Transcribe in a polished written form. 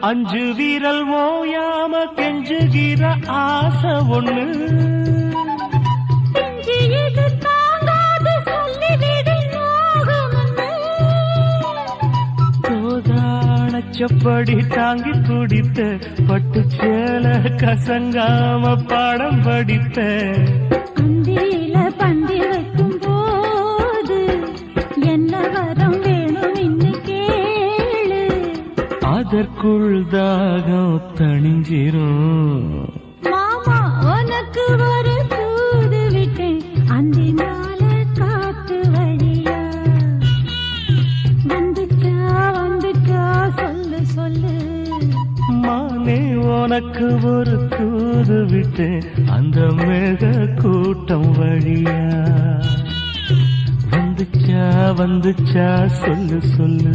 அஞ்சு வீரல் ஓயாம கெஞ்சுகிற ஆசை ஒண்ணு சப்படி தாங்கி துடித்த பட்டு சேல கசங்காம பாடம் படித்த அந்தியில பந்தி வைக்கும் போது என்ன வரம் வேணும் இன்னு கேளு அதற்குள் தாகம் தணிஞ்சிரும் மாமா உனக்கு ஒரு தூது விட்டேன் அந்தி நாள காத்து வழியா வந்துச்சா சொல்லு சொல்லு மானே உனக்கு ஒரு தூது விட்டேன் அந்த மேக கூட்டம் வழியா வந்துச்சா சொல்லு சொல்லு